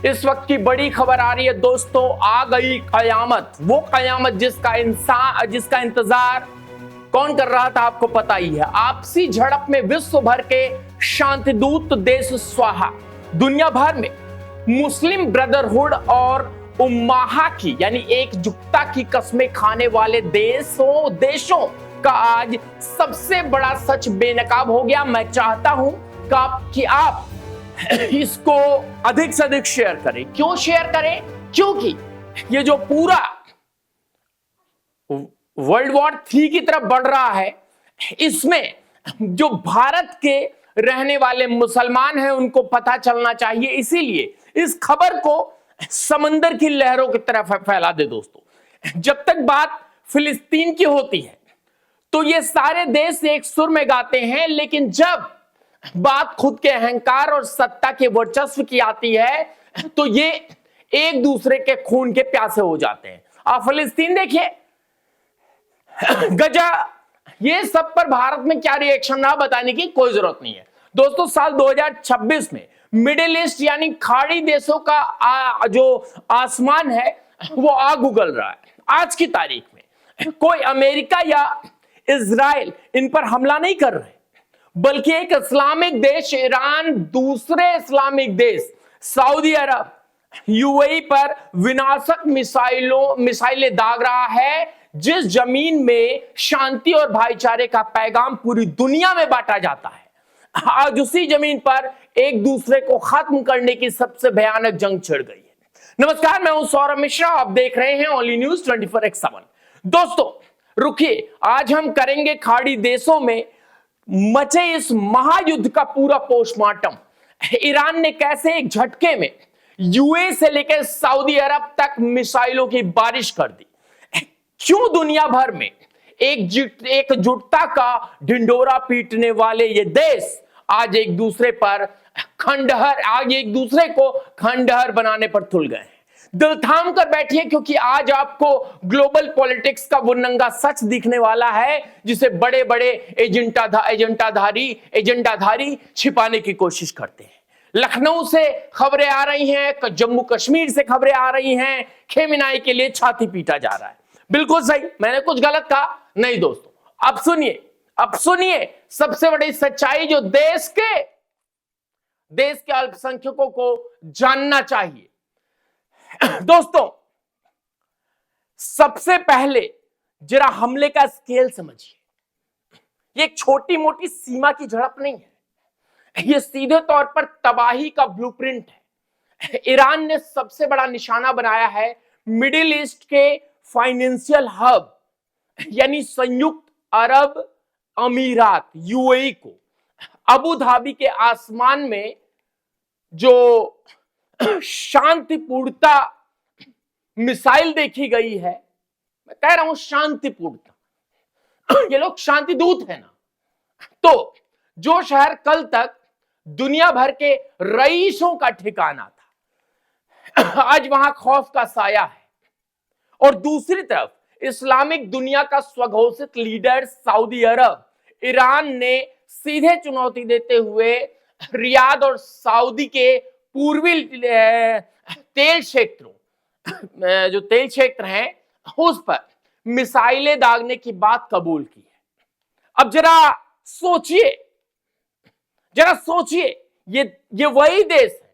इस वक्त की बड़ी खबर आ रही है दोस्तों, आ गई कयामत। वो कयामत जिसका इंतजार कौन कर रहा था आपको पता ही है। आपसी झड़प में विश्व भर के शांतिदूत देश स्वाहा। दुनिया भर में मुस्लिम ब्रदरहुड और उम्माहा की यानी एकजुटता की कस्में खाने वाले देशों का आज सबसे बड़ा सच बेनकाब हो गया। मैं चाहता हूं कि आप इसको अधिक से अधिक शेयर करें। क्यों शेयर करें? क्योंकि ये जो पूरा वर्ल्ड वॉर 3 की तरफ बढ़ रहा है, इसमें जो भारत के रहने वाले मुसलमान हैं उनको पता चलना चाहिए। इसीलिए इस खबर को समंदर की लहरों की तरफ फैला दे दोस्तों। जब तक बात फिलिस्तीन की होती है तो ये सारे देश एक सुर में गाते हैं, लेकिन जब बात खुद के अहंकार और सत्ता के वर्चस्व की आती है तो ये एक दूसरे के खून के प्यासे हो जाते हैं। आप फिलिस्तीन देखिए, गजा, ये सब पर भारत में क्या रिएक्शन रहा बताने की कोई जरूरत नहीं है दोस्तों। साल 2026 में मिडिल ईस्ट यानी खाड़ी देशों का जो आसमान है वो आग उगल रहा है। आज की तारीख में कोई अमेरिका या इजराइल इन पर हमला नहीं कर रहे, बल्कि एक इस्लामिक देश ईरान दूसरे इस्लामिक देश सऊदी अरब यूएई पर विनाशक मिसाइलें दाग रहा है। जिस जमीन में शांति और भाईचारे का पैगाम पूरी दुनिया में बांटा जाता है, आज उसी जमीन पर एक दूसरे को खत्म करने की सबसे भयानक जंग छिड़ गई है। नमस्कार, मैं हूं सौरभ मिश्रा, आप देख रहे हैं ओनली न्यूज 24x7। दोस्तों रुकिए, आज हम करेंगे खाड़ी देशों में मचे इस महायुद्ध का पूरा पोस्टमार्टम। ईरान ने कैसे एक झटके में यूए से लेकर सऊदी अरब तक मिसाइलों की बारिश कर दी। क्यों दुनिया भर में एकजुटता का ढिंडोरा पीटने वाले ये देश आज एक दूसरे को खंडहर बनाने पर तुल गए हैं। दिल थाम कर बैठिए, क्योंकि आज आपको ग्लोबल पॉलिटिक्स का वो नंगा सच दिखने वाला है जिसे बड़े बड़े एजेंडाधारी छिपाने की कोशिश करते हैं। लखनऊ से खबरें आ रही हैं, जम्मू कश्मीर से खबरें आ रही हैं, खेमेनाई के लिए छाती पीटा जा रहा है। बिल्कुल सही, मैंने कुछ गलत कहा नहीं दोस्तों। अब सुनिए सबसे बड़ी सच्चाई जो देश के अल्पसंख्यकों को जानना चाहिए। दोस्तों सबसे पहले जरा हमले का स्केल समझिए। ये एक छोटी मोटी सीमा की झड़प नहीं है, ये सीधे तौर पर तबाही का ब्लूप्रिंट है। ईरान ने सबसे बड़ा निशाना बनाया है मिडिल ईस्ट के फाइनेंशियल हब यानी संयुक्त अरब अमीरात यूएई को। अबू धाबी के आसमान में जो शांतिपूर्णता मिसाइल देखी गई है, मैं कह रहा हूं शांतिपूर्णता, ये लोग शांति दूत है ना। तो जो शहर कल तक दुनिया भर के रईसों का ठिकाना था, आज वहां खौफ का साया है। और दूसरी तरफ इस्लामिक दुनिया का स्वघोषित लीडर सऊदी अरब, ईरान ने सीधे चुनौती देते हुए रियाद और सऊदी के पूर्वी तेल क्षेत्र हैं उस पर मिसाइलें दागने की बात कबूल की है। अब जरा सोचिए, ये वही देश है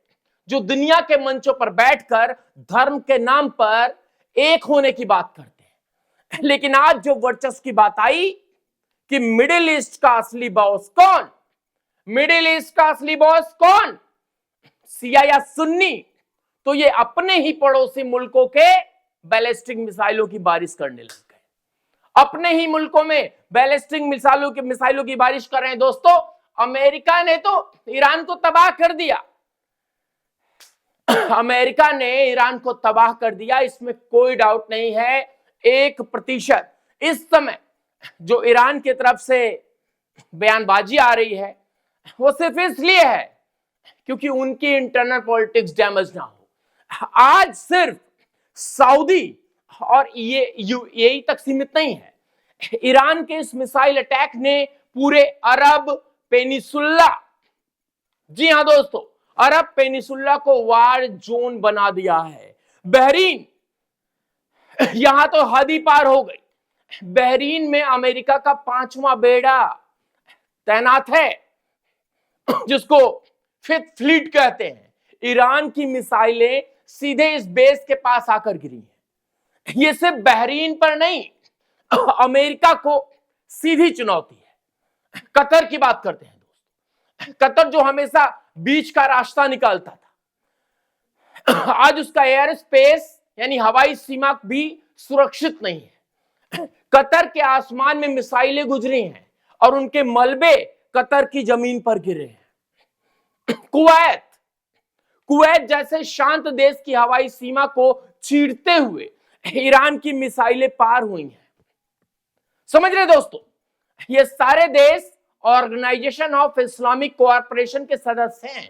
जो दुनिया के मंचों पर बैठकर धर्म के नाम पर एक होने की बात करते हैं, लेकिन आज जो वर्चस्व की बात आई कि मिडिल ईस्ट का असली बॉस कौन, शिया या सुन्नी, तो ये अपने ही पड़ोसी मुल्कों के बैलिस्टिक मिसाइलों की बारिश करने लग गए। अपने ही मुल्कों में बैलिस्टिक मिसाइलों की बारिश कर रहे हैं दोस्तों। अमेरिका ने तो ईरान को तबाह कर दिया, इसमें कोई डाउट नहीं है 1%। इस समय जो ईरान की तरफ से बयानबाजी आ रही है वो सिर्फ इसलिए है क्योंकि उनकी इंटरनल पॉलिटिक्स डैमेज ना हो। आज सिर्फ सऊदी और यूएई तक सीमित नहीं है। ईरान के इस मिसाइल अटैक ने पूरे अरब पेनिसुला, जी हां दोस्तों, अरब पेनिसुला को वार जोन बना दिया है। बहरीन, यहां तो हद ही पार हो गई। बहरीन में अमेरिका का 5वां बेड़ा तैनात है, जिसको फिफ्थ फ्लीट कहते हैं। ईरान की मिसाइलें सीधे इस बेस के पास आकर गिरी हैं। ये सिर्फ बहरीन पर नहीं, अमेरिका को सीधी चुनौती है। कतर की बात करते हैं दोस्तों। कतर जो हमेशा बीच का रास्ता निकालता था, आज उसका एयर स्पेस यानी हवाई सीमा भी सुरक्षित नहीं है। कतर के आसमान में मिसाइलें गुजरी हैं और उनके मलबे कतर की जमीन पर गिरे हैं। कुवैत, कुवैत जैसे शांत देश की हवाई सीमा को चीरते हुए ईरान की मिसाइलें पार हुई हैं। समझ रहे दोस्तों, ये सारे देश ऑर्गेनाइजेशन ऑफ इस्लामिक कोऑपरेशन के सदस्य हैं,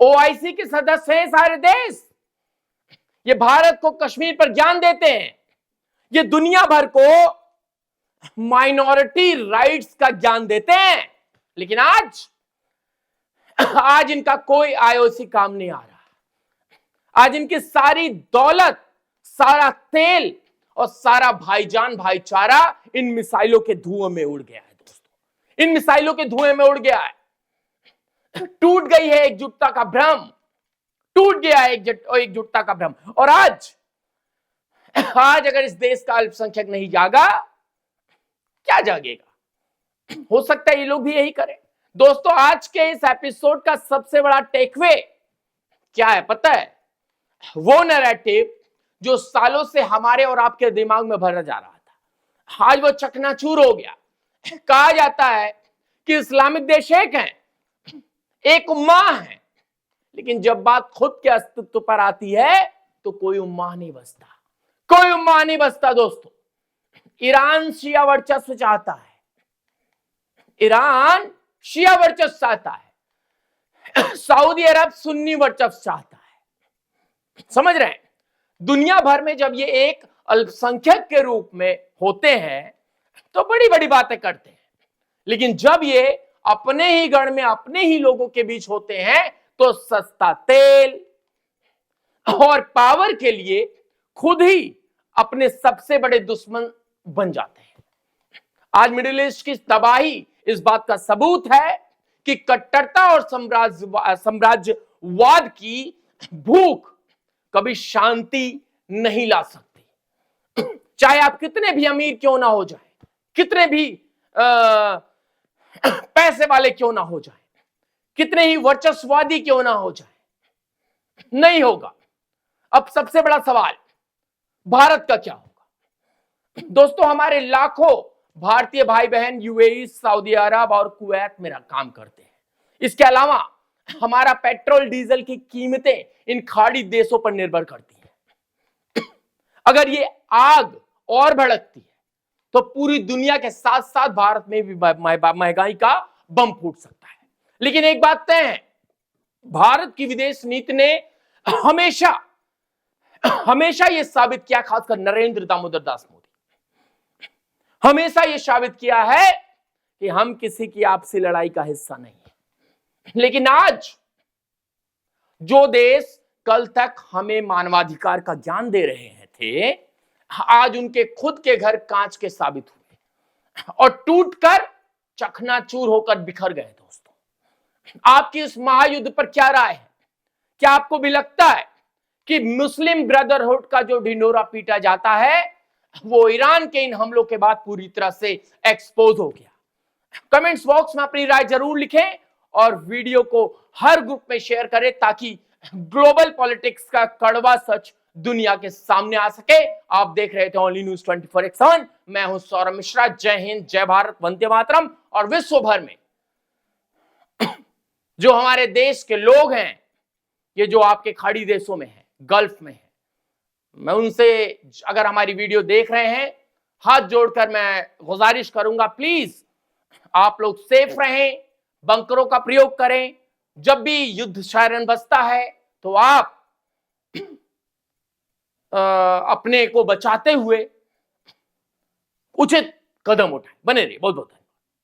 ओआईसी के सदस्य हैं सारे देश। ये भारत को कश्मीर पर ज्ञान देते हैं, ये दुनिया भर को माइनॉरिटी राइट्स का ज्ञान देते हैं। लेकिन आज इनका कोई आईओसी काम नहीं आ रहा। आज इनकी सारी दौलत, सारा तेल और सारा भाईजान भाईचारा इन मिसाइलों के धुएं में उड़ गया है दोस्तों। इन मिसाइलों के धुएं में उड़ गया है। टूट गई है एकजुटता का भ्रम, टूट गया है एकजुटता का भ्रम। और आज अगर इस देश का अल्पसंख्यक नहीं जागा, क्या जागेगा? हो सकता है ये लोग भी यही करें। दोस्तों, आज के इस एपिसोड का सबसे बड़ा टेकवे क्या है पता है? वो नैरेटिव जो सालों से हमारे और आपके दिमाग में भरा जा रहा था, आज वो चकनाचूर हो गया। कहा जाता है कि इस्लामिक देश एक हैं, एक उम्मा है, लेकिन जब बात खुद के अस्तित्व पर आती है तो कोई उम्मा नहीं बचता, कोई उम्मा नहीं बचता दोस्तों। ईरान शिया वर्चस्व चाहता है, ईरान शिया वर्चस्व चाहता है, सऊदी अरब सुन्नी वर्चस्व चाहता है। समझ रहे हैं? दुनिया भर में जब ये एक अल्पसंख्यक के रूप में होते हैं तो बड़ी बड़ी बातें करते हैं, लेकिन जब ये अपने ही गण में अपने ही लोगों के बीच होते हैं तो सस्ता तेल और पावर के लिए खुद ही अपने सबसे बड़े दुश्मन बन जाते हैं। आज मिडिल ईस्ट की तबाही इस बात का सबूत है कि कट्टरता और साम्राज्यवाद की भूख कभी शांति नहीं ला सकती। चाहे आप कितने भी अमीर क्यों ना हो जाएं, कितने भी पैसे वाले क्यों ना हो जाएं, कितने ही वर्चस्ववादी क्यों ना हो जाएं, नहीं होगा। अब सबसे बड़ा सवाल, भारत का क्या होगा? दोस्तों, हमारे लाखों भारतीय भाई बहन यूएई, सऊदी अरब और कुवैत में काम करते हैं। इसके अलावा हमारा पेट्रोल डीजल की कीमतें इन खाड़ी देशों पर निर्भर करती हैं। अगर ये आग और भड़कती है तो पूरी दुनिया के साथ साथ भारत में भी महंगाई का बम फूट सकता है। लेकिन एक बात तय है, भारत की विदेश नीति ने हमेशा यह साबित किया, खासकर नरेंद्र दामोदर दास मोदी हमेशा यह साबित किया है कि हम किसी की आपसी लड़ाई का हिस्सा नहीं है। लेकिन आज जो देश कल तक हमें मानवाधिकार का ज्ञान दे रहे थे, आज उनके खुद के घर कांच के साबित हुए और टूटकर चकनाचूर होकर बिखर गए। दोस्तों, आपकी इस महायुद्ध पर क्या राय है? क्या आपको भी लगता है कि मुस्लिम ब्रदरहुड का जो ढिंढोरा पीटा जाता है वो ईरान के इन हमलों के बाद पूरी तरह से एक्सपोज हो गया? कमेंट्स बॉक्स में अपनी राय जरूर लिखें और वीडियो को हर ग्रुप में शेयर करें ताकि ग्लोबल पॉलिटिक्स का कड़वा सच दुनिया के सामने आ सके। आप देख रहे थे ओनली न्यूज 24x7। मैं हूं सौरभ मिश्रा। जय हिंद, जय भारत, वंदे मातरम। और विश्व भर में जो हमारे देश के लोग हैं, ये जो आपके खाड़ी देशों में हैं, गल्फ में हैं, मैं उनसे अगर हमारी वीडियो देख रहे हैं, हाथ जोड़कर मैं गुजारिश करूंगा, प्लीज आप लोग सेफ रहें, बंकरों का प्रयोग करें। जब भी युद्ध सायरन बजता है तो आप अपने को बचाते हुए उचित कदम उठाएं। बने रहिए। बहुत बहुत